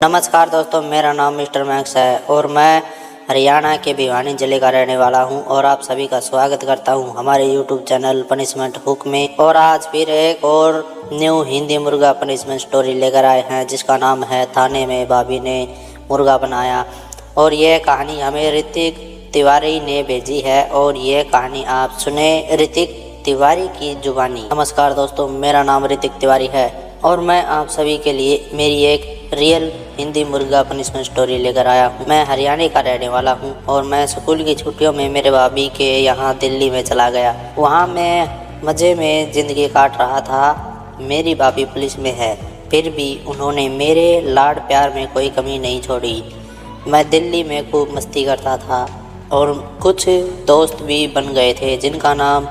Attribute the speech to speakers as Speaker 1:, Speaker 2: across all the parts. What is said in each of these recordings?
Speaker 1: नमस्कार दोस्तों, मेरा नाम मिस्टर मैक्स है और मैं हरियाणा के भिवानी जिले का रहने वाला हूं और आप सभी का स्वागत करता हूं हमारे यूट्यूब चैनल पनिशमेंट हुक में। और आज फिर एक और न्यू हिंदी मुर्गा पनिशमेंट स्टोरी लेकर आए हैं जिसका नाम है थाने में भाभी ने मुर्गा बनाया। और यह कहानी हमें ऋतिक तिवारी ने भेजी है और यह कहानी आप सुने ऋतिक तिवारी की जुबानी। नमस्कार दोस्तों, मेरा नाम ऋतिक तिवारी है और मैं आप सभी के लिए मेरी एक रियल हिंदी मुर्गा पनिशमेंट स्टोरी लेकर आया हूँ। मैं हरियाणा का रहने वाला हूँ और मैं स्कूल की छुट्टियों में मेरे भाभी के यहाँ दिल्ली में चला गया। वहाँ मैं मज़े में ज़िंदगी काट रहा था। मेरी भाभी पुलिस में है, फिर भी उन्होंने मेरे लाड प्यार में कोई कमी नहीं छोड़ी। मैं दिल्ली में खूब मस्ती करता था और कुछ दोस्त भी बन गए थे जिनका नाम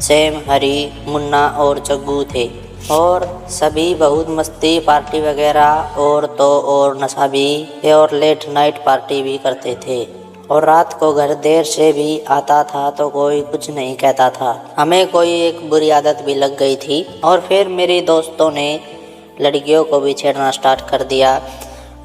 Speaker 1: सैम, हरी, मुन्ना और जग्गू थे। और सभी बहुत मस्ती पार्टी वगैरह और नशा भी और लेट नाइट पार्टी भी करते थे। और रात को घर देर से भी आता था तो कोई कुछ नहीं कहता था। हमें कोई एक बुरी आदत भी लग गई थी और फिर मेरे दोस्तों ने लड़कियों को भी छेड़ना स्टार्ट कर दिया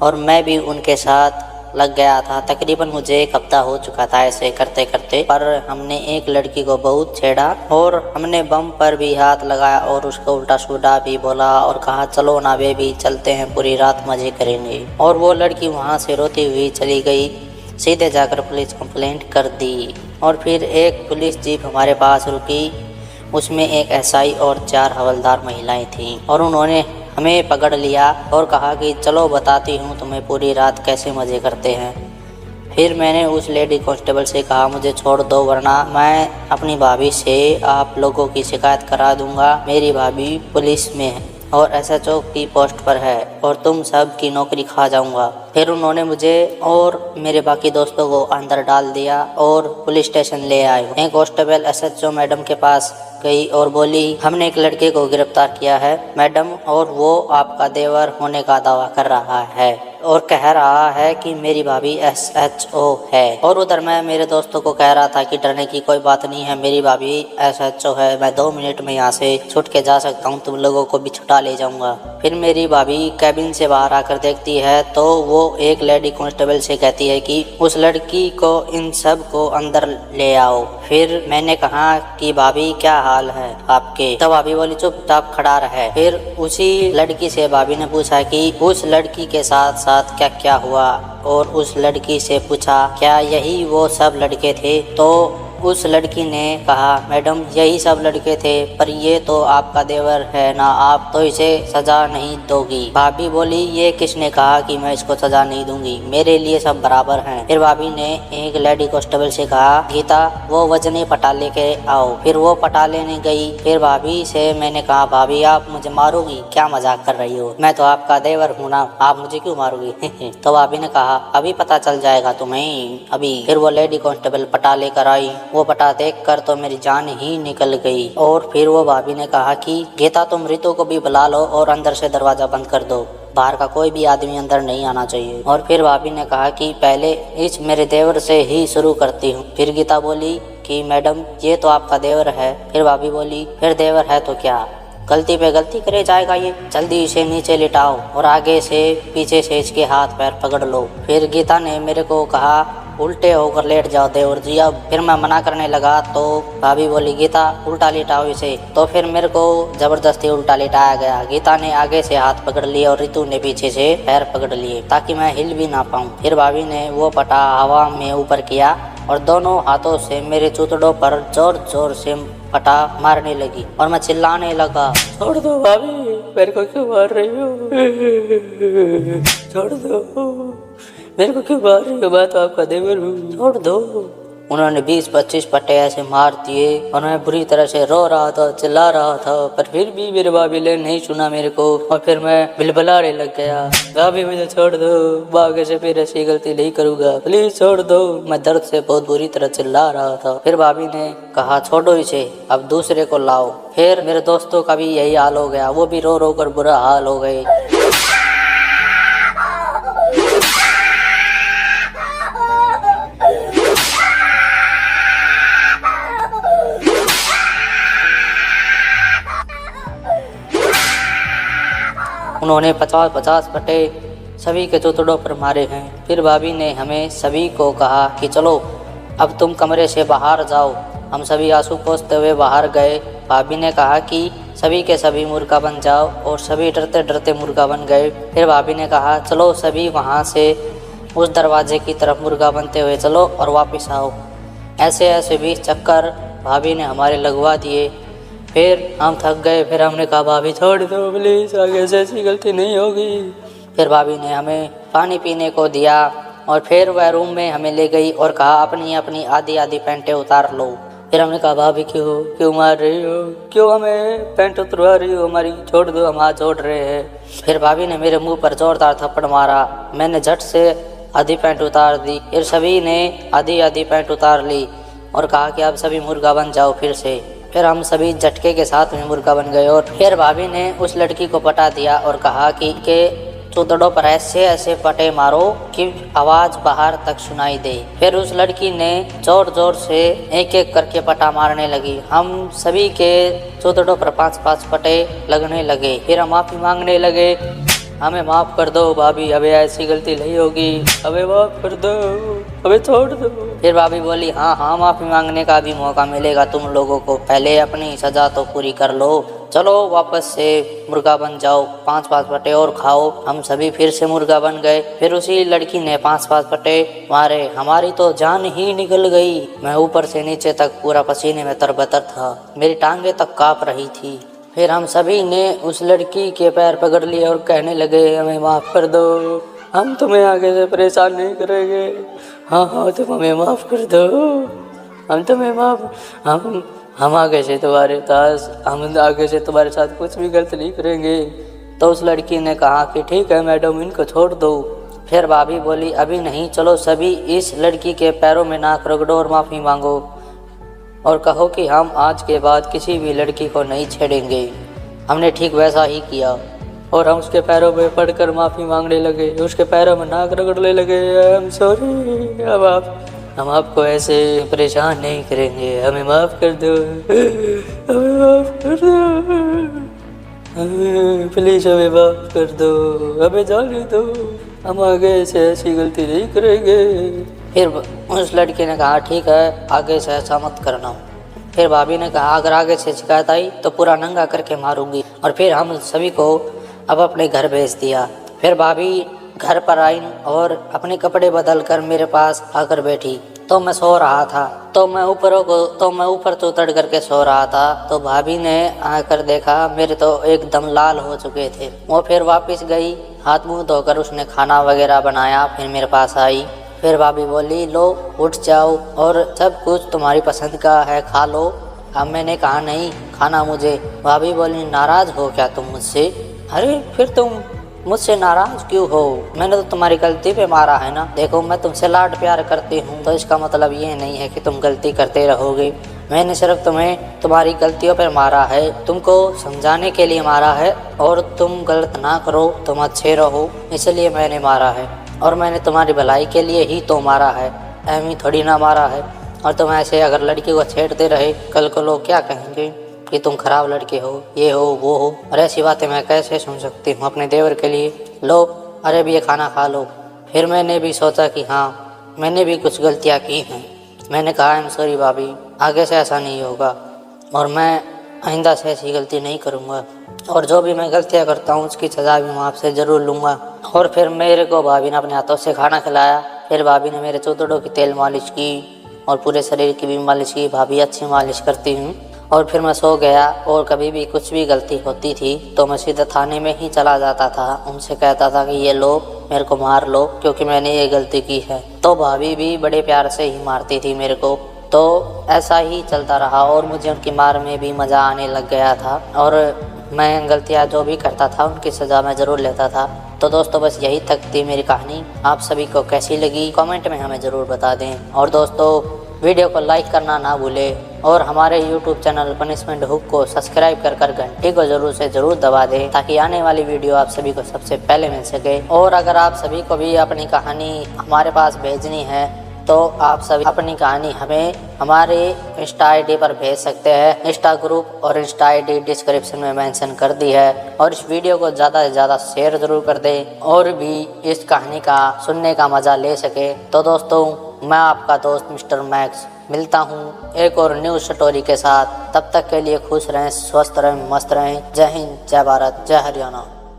Speaker 1: और मैं भी उनके साथ लग गया था। तकरीबन मुझे एक हफ्ता हो चुका था ऐसे करते करते, पर हमने एक लड़की को बहुत छेड़ा और हमने बम पर भी हाथ लगाया और उसको उल्टा सीधा भी बोला और कहा चलो ना बेबी चलते हैं, पूरी रात मजे करेंगे। और वो लड़की वहाँ से रोती हुई चली गई। सीधे जाकर पुलिस कंप्लेंट कर दी और फिर एक पुलिस जीप हमारे पास रुकी। उसमें एक एसआई और 4 हवलदार महिलाएं थीं और उन्होंने हमें पकड़ लिया और कहा कि चलो बताती हूँ तुम्हें पूरी रात कैसे मज़े करते हैं। फिर मैंने उस लेडी कांस्टेबल से कहा मुझे छोड़ दो वरना मैं अपनी भाभी से आप लोगों की शिकायत करा दूंगा। मेरी भाभी पुलिस में है और एसएचओ की पोस्ट पर है और तुम सब की नौकरी खा जाऊंगा। फिर उन्होंने मुझे और मेरे बाकी दोस्तों को अंदर डाल दिया और पुलिस स्टेशन ले आए। एक कांस्टेबल एसएचओ मैडम के पास गई और बोली हमने एक लड़के को गिरफ्तार किया है मैडम और वो आपका देवर होने का दावा कर रहा है और कह रहा है कि मेरी भाभी एसएचओ है। और उधर मैं मेरे दोस्तों को कह रहा था कि डरने की कोई बात नहीं है, मेरी भाभी एसएचओ है, मैं 2 मिनट में यहाँ से छुट के जा सकता हूँ, तुम लोगों को भी छुटा ले जाऊंगा। फिर मेरी भाभी कैबिन से बाहर आकर देखती है तो वो एक लेडी कांस्टेबल से कहती है कि उस लड़की को इन सब को अंदर ले आओ। फिर मैंने कहा कि भाभी क्या हाल है आपके? तब भाभी बोली चुपचाप खड़ा रहे। फिर उसी लड़की से भाभी ने पूछा कि उस लड़की के साथ क्या क्या हुआ और उस लड़की से पूछा क्या यही वो सब लड़के थे? तो उस लड़की ने कहा मैडम यही सब लड़के थे, पर ये तो आपका देवर है ना, आप तो इसे सजा नहीं दोगी। भाभी बोली ये किसने कहा कि मैं इसको सजा नहीं दूंगी, मेरे लिए सब बराबर हैं। फिर भाभी ने एक लेडी कांस्टेबल से कहा गीता वो वजनी पटा लेके आओ। फिर वो पटा लेने गई। फिर भाभी से मैंने कहा भाभी आप मुझे मारोगी क्या, मजाक कर रही हो, मैं तो आपका देवर हूँ ना, आप मुझे क्यों मारोगी? तो भाभी ने कहा अभी पता चल जाएगा तुम्हें अभी। फिर वो लेडी कांस्टेबल पटा लेकर आई। वो पटा देखकर तो मेरी जान ही निकल गई। और फिर वो भाभी ने कहा कि गीता तुम रितु को भी बुला लो और अंदर से दरवाजा बंद कर दो, बाहर का कोई भी आदमी अंदर नहीं आना चाहिए। और फिर भाभी ने कहा कि पहले इस मेरे देवर से ही शुरू करती हूँ। फिर गीता बोली कि मैडम ये तो आपका देवर है। फिर भाभी बोली फिर देवर है तो क्या, गलती पे गलती करे जाएगा ये, जल्दी इसे नीचे लिटाओ और आगे से पीछे से इसके हाथ पैर पकड़ लो। फिर गीता ने मेरे को कहा उल्टे होकर लेट जाओ देवर जी अब। फिर मैं मना करने लगा तो भाभी बोली गीता उल्टा लिटाओ इसे। तो फिर मेरे को जबरदस्ती उल्टा लिटाया गया। गीता ने आगे से हाथ पकड़ लिए और रितु ने पीछे से पैर पकड़ लिए ताकि मैं हिल भी ना पाऊँ। फिर भाभी ने वो पटा हवा में ऊपर किया और दोनों हाथों से मेरे चूतड़ों पर जोर जोर से पटा मारने लगी और मैं चिल्लाने लगा छोड़ दो भाभी, मेरे को क्यों मार रही हो, छोड़ दो, मेरे को क्यों मार रही हो, मैं तो आपका देवर हूँ, छोड़ दो। उन्होंने 20-25 पट्टे ऐसे मार दिए और मैं बुरी तरह से रो रहा था, चिल्ला रहा था, पर फिर भी मेरे भाभी ने नहीं सुना मेरे को। और फिर मैं बिलबिलाने लग गया भाभी मुझे छोड़ दो, आगे से फिर ऐसी गलती नहीं करूँगा, प्लीज छोड़ दो। मैं दर्द से बहुत बुरी तरह चिल्ला रहा था। फिर भाभी ने कहा छोड़ो इसे, अब दूसरे को लाओ। फिर मेरे दोस्तों का भी यही हाल हो गया, वो भी रो रो कर बुरा हाल हो गए। उन्होंने 50-50 पट्टे सभी के चौतड़ों पर मारे हैं। फिर भाभी ने हमें सभी को कहा कि चलो अब तुम कमरे से बाहर जाओ। हम सभी आंसू पोंछते हुए बाहर गए। भाभी ने कहा कि सभी के सभी मुर्गा बन जाओ और सभी डरते डरते मुर्गा बन गए। फिर भाभी ने कहा चलो सभी वहाँ से उस दरवाजे की तरफ मुर्गा बनते हुए चलो और वापस आओ। ऐसे ऐसे 20 चक्कर भाभी ने हमारे लगवा दिए। फिर हम थक गए। फिर हमने कहा भाभी छोड़ दो प्लीज़, आगे से ऐसी गलती नहीं होगी। फिर भाभी ने हमें पानी पीने को दिया और फिर वह रूम में हमें ले गई और कहा अपनी अपनी आधी आधी पैंटें उतार लो। फिर हमने कहा भाभी क्यों मार रही हो, क्यों हमें पैंट उतरवा रही हो हमारी, छोड़ दो हम हाथ जोड़ रहे हैं। फिर भाभी ने मेरे मुंह पर जोरदार थप्पड़ मारा। मैंने झट से आधी पैंट उतार दी। फिर सभी ने आधी आधी पैंट उतार ली और कहा कि अब सभी मुर्गा बन जाओ फिर से। फिर हम सभी झटके के साथ में मुर्गा बन गए और फिर भाभी ने उस लड़की को पटा दिया और कहा कि चौतड़ों पर ऐसे ऐसे पटे मारो कि आवाज बाहर तक सुनाई दे। फिर उस लड़की ने जोर जोर से एक एक करके पटा मारने लगी। हम सभी के चौतड़ों पर 5-5 पटे लगने लगे। फिर हम माफी मांगने लगे, हमें माफ़ कर दो भाभी, अबे ऐसी गलती नहीं होगी, अबे माफ़ कर दो, अबे छोड़ दो। फिर भाभी बोली हाँ माफ़ी मांगने का भी मौका मिलेगा तुम लोगों को, पहले अपनी सज़ा तो पूरी कर लो, चलो वापस से मुर्गा बन जाओ, 5-5 पटे और खाओ। हम सभी फिर से मुर्गा बन गए। फिर उसी लड़की ने 5-5 पटे मारे। हमारी तो जान ही निकल गई। मैं ऊपर से नीचे तक पूरा पसीने में तरबतर था, मेरी टांगे तक काँप रही थी। फिर हम सभी ने उस लड़की के पैर पकड़ लिए और कहने लगे हमें माफ़ कर दो, हम तुम्हें आगे से परेशान नहीं करेंगे। हाँ तुम हमें माफ़ कर दो, हम तुम्हें हम आगे से तुम्हारे साथ कुछ भी गलत नहीं करेंगे। तो उस लड़की ने कहा कि ठीक है मैडम, इनको छोड़ दो। फिर भाभी बोली अभी नहीं, चलो सभी इस लड़की के पैरों में नाक रगड़ो और माफ़ी मांगो और कहो कि हम आज के बाद किसी भी लड़की को नहीं छेड़ेंगे। हमने ठीक वैसा ही किया और हम उसके पैरों में पड़कर माफ़ी मांगने लगे, उसके पैरों में नाक रगड़ने लगे। आई एम सॉरी, अब हम आपको ऐसे परेशान नहीं करेंगे, हमें माफ़ कर दो, हमें माफ़ कर दो, प्लीज़ हमें माफ़ कर दो, हमें जाने दो, हम आगे से ऐसी गलती नहीं करेंगे। फिर उस लड़की ने कहा ठीक है, आगे से ऐसा मत करना। फिर भाभी ने कहा अगर आगे से शिकायत आई तो पूरा नंगा करके मारूंगी। और फिर हम सभी को अब अपने घर भेज दिया। फिर भाभी घर पर आई और अपने कपड़े बदल कर मेरे पास आकर बैठी। तो मैं सो रहा था, तो मैं ऊपर चौतड़ करके सो रहा था। तो भाभी ने आकर देखा मेरे तो एकदम लाल हो चुके थे। वो फिर वापस गई, हाथ मुँह धोकर उसने खाना वगैरह बनाया, फिर मेरे पास आई। फिर भाभी बोली लो उठ जाओ और सब कुछ तुम्हारी पसंद का है खा लो। अब मैंने कहा नहीं खाना मुझे। भाभी बोली नाराज़ हो क्या तुम मुझसे? अरे फिर तुम मुझसे नाराज़ क्यों हो? मैंने तो तुम्हारी गलती पे मारा है ना। देखो मैं तुमसे लाड प्यार करती हूँ तो इसका मतलब ये नहीं है कि तुम गलती करते रहोगे। मैंने सिर्फ तुम्हें तुम्हारी गलतियों पर मारा है, तुमको समझाने के लिए मारा है और तुम गलत ना करो, तुम अच्छे रहो, इसलिए मैंने मारा है। और मैंने तुम्हारी भलाई के लिए ही तो मारा है, ऐਵੇਂ थोड़ी ना मारा है। और तुम ऐसे अगर लड़की को छेड़ते रहे, कल को लोग क्या कहेंगे कि तुम खराब लड़के हो, ये हो वो हो। और ऐसी बातें मैं कैसे सुन सकती हूँ अपने देवर के लिए। लो अरे भी ये खाना खा लो। फिर मैंने भी सोचा कि हाँ मैंने भी कुछ गलतियाँ की हैं। मैंने कहा आई एम सॉरी भाभी, आगे से ऐसा नहीं होगा और मैं आइंदा से ऐसी गलती नहीं करूँगा और जो भी मैं गलतियाँ करता हूँ उसकी सज़ा भी मैं आपसे ज़रूर लूँगा। और फिर मेरे को भाभी ने अपने हाथों से खाना खिलाया। फिर भाभी ने मेरे चौतड़ों की तेल मालिश की और पूरे शरीर की भी मालिश की। भाभी अच्छी मालिश करती हूँ। और फिर मैं सो गया और कभी भी कुछ भी गलती होती थी तो मैं सीधा थाने में ही चला जाता था। उनसे कहता था कि ये लो मेरे को मार लो क्योंकि मैंने ये गलती की है। तो भाभी भी बड़े प्यार से ही मारती थी मेरे को। तो ऐसा ही चलता रहा और मुझे उनकी मार में भी मज़ा आने लग गया था और मैं गलतियाँ जो भी करता था उनकी सज़ा मैं ज़रूर लेता था। तो दोस्तों बस यही तक थी मेरी कहानी। आप सभी को कैसी लगी कमेंट में हमें ज़रूर बता दें। और दोस्तों वीडियो को लाइक करना ना भूलें और हमारे यूट्यूब चैनल पनिशमेंट हुक को सब्सक्राइब कर घंटी को ज़रूर दबा दें ताकि आने वाली वीडियो आप सभी को सबसे पहले मिल सके। और अगर आप सभी को भी अपनी कहानी हमारे पास भेजनी है तो आप सभी अपनी कहानी हमें हमारे इंस्टा आईडी पर भेज सकते हैं। इंस्टा ग्रुप और इंस्टा आईडी डिस्क्रिप्शन में मेंशन कर दी है। और इस वीडियो को ज़्यादा से ज़्यादा शेयर ज़रूर कर दें और भी इस कहानी का सुनने का मज़ा ले सके। तो दोस्तों, मैं आपका दोस्त मिस्टर मैक्स मिलता हूँ एक और न्यू स्टोरी के साथ। तब तक के लिए खुश रहें, स्वस्थ रहें, मस्त रहें। जय हिंद, जय भारत, जय हरियाणा।